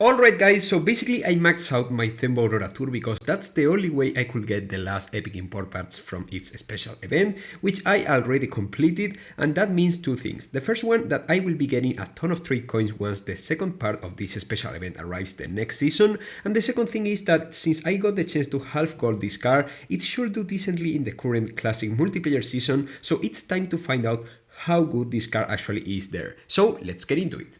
Alright guys, so basically I maxed out my Themba Aurora tour because that's the only way I could get the last epic import parts from its special event, which I already completed, and that means two things. The first one, that I will be getting a ton of trade coins once the second part of this special event arrives the next season, and the second thing is that since I got the chance to half gold this car, it should do decently in the current classic multiplayer season, so it's time to find out how good this car actually is there. So let's get into it.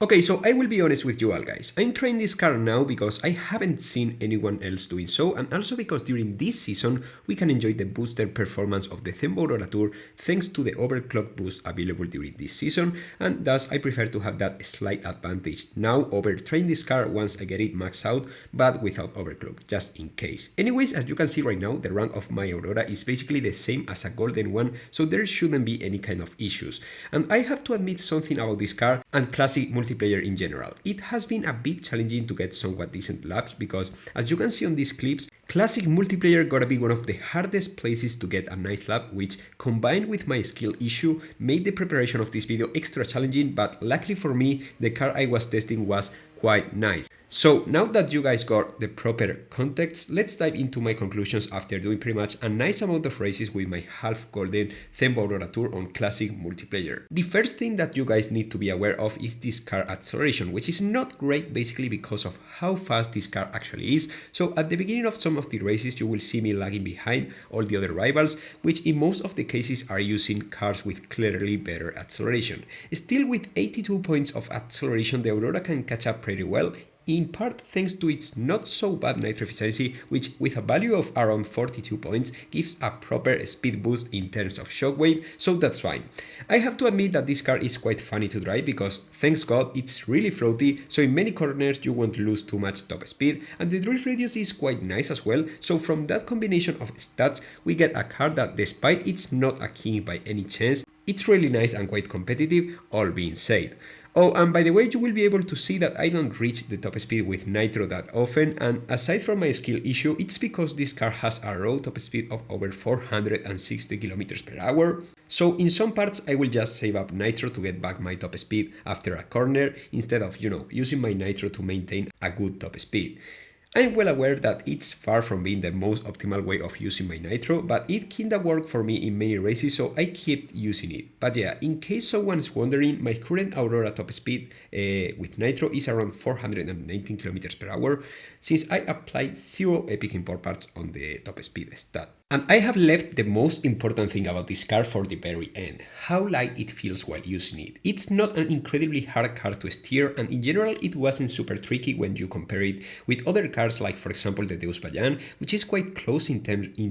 Okay, so I will be honest with you all guys, I'm trying this car now because I haven't seen anyone else doing so, and also because during this season we can enjoy the boosted performance of the Themba Aurora Tour thanks to the overclock boost available during this season, and thus I prefer to have that slight advantage now over trying this car once I get it maxed out, but without overclock, just in case. Anyways, as you can see right now, the rank of my Aurora is basically the same as a golden one, so there shouldn't be any kind of issues. And I have to admit something about this car and classic multiplayer in general. It has been a bit challenging to get somewhat decent laps because, as you can see on these clips, classic multiplayer gotta be one of the hardest places to get a nice lap, which combined with my skill issue made the preparation of this video extra challenging, but luckily for me, the car I was testing was quite nice. So now that you guys got the proper context, let's dive into my conclusions after doing pretty much a nice amount of races with my half golden Themba Aurora Tour on classic multiplayer. The first thing that you guys need to be aware of is this car acceleration, which is not great basically because of how fast this car actually is. So at the beginning of some of the races you will see me lagging behind all the other rivals, which in most of the cases are using cars with clearly better acceleration. Still, with 82 points of acceleration, the Aurora can catch up pretty well, in part thanks to its not so bad nitro efficiency, which with a value of around 42 points gives a proper speed boost in terms of shockwave, so that's fine. I have to admit that this car is quite funny to drive because, thanks God, it's really floaty, so in many corners you won't lose too much top speed, and the drift radius is quite nice as well, so from that combination of stats we get a car that, despite it's not a king by any chance, it's really nice and quite competitive, all being said. Oh, and by the way, you will be able to see that I don't reach the top speed with nitro that often, and aside from my skill issue, it's because this car has a raw top speed of over 460 km per hour. So in some parts I will just save up nitro to get back my top speed after a corner instead of, using my nitro to maintain a good top speed. I'm well aware that it's far from being the most optimal way of using my nitro, but it kinda worked for me in many races, so I kept using it. But yeah, in case someone's wondering, my current Aurora top speed with nitro is around 419 km per hour, since I apply 0 epic import parts on the top speed stat. And I have left the most important thing about this car for the very end, how light it feels while using it. It's not an incredibly hard car to steer, and in general it wasn't super tricky when you compare it with other cars like, for example, the Deus Bajan, which is quite close in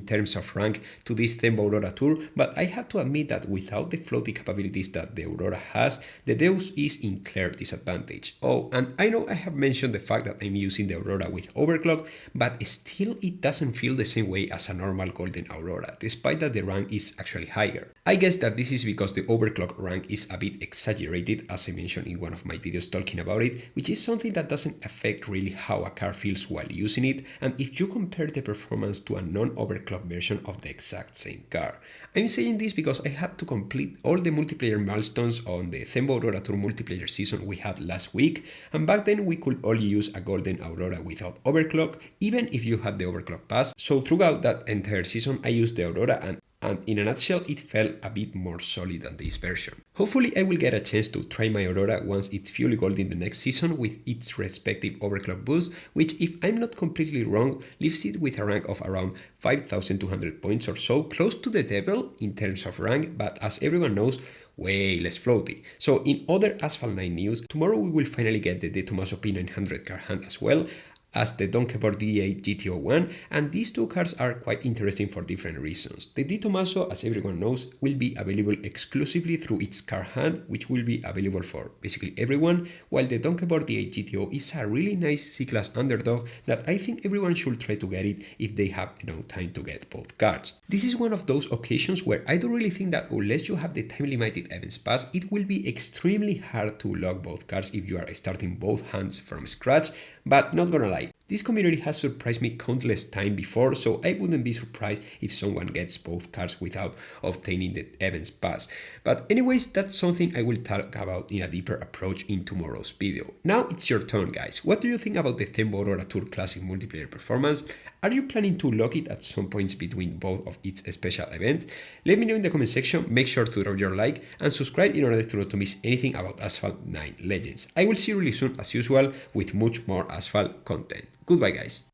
terms of rank to this Themba Aurora Tour, but I have to admit that without the floaty capabilities that the Aurora has, the Deus is in clear disadvantage. Oh, and I know I have mentioned the fact that I'm using the Aurora with overclock, but still it doesn't feel the same way as a normal golden Aurora, despite that the rank is actually higher. I guess that this is because the overclock rank is a bit exaggerated, as I mentioned in one of my videos talking about it, which is something that doesn't affect really how a car feels while using it, and if you compare the performance to a non-overclock version of the exact same car. I'm saying this because I had to complete all the multiplayer milestones on the Themba Aurora Tour multiplayer season we had last week, and back then we could only use a golden Aurora without overclock, even if you had the overclock pass, so throughout that entire season I used the Aurora, and in a nutshell it felt a bit more solid than this version. Hopefully I will get a chance to try my Aurora once it's fully gold in the next season with its respective overclock boost, which, if I'm not completely wrong, leaves it with a rank of around 5,200 points or so, close to the devil in terms of rank, but as everyone knows, way less floaty. So in other Asphalt 9 news, tomorrow we will finally get the De Tomaso P900 car hand as well as the Donkerport D8 GT01, and these two cars are quite interesting for different reasons. The De Tomaso, as everyone knows, will be available exclusively through its car hand, which will be available for basically everyone, while the Donkerport D8 GTO is a really nice C-Class underdog that I think everyone should try to get it if they have enough time to get both cars. This is one of those occasions where I don't really think that unless you have the time-limited events pass, it will be extremely hard to lock both cars if you are starting both hands from scratch, but not gonna lie, like. This community has surprised me countless times before, so I wouldn't be surprised if someone gets both cards without obtaining the events pass. But anyways, that's something I will talk about in a deeper approach in tomorrow's video. Now it's your turn, guys. What do you think about the Themb Aurora Tour Classic multiplayer performance? Are you planning to lock it at some points between both of its special event? Let me know in the comment section, make sure to drop your like and subscribe in order to not to miss anything about Asphalt 9 Legends. I will see you really soon as usual with much more Asphalt content. Goodbye, guys.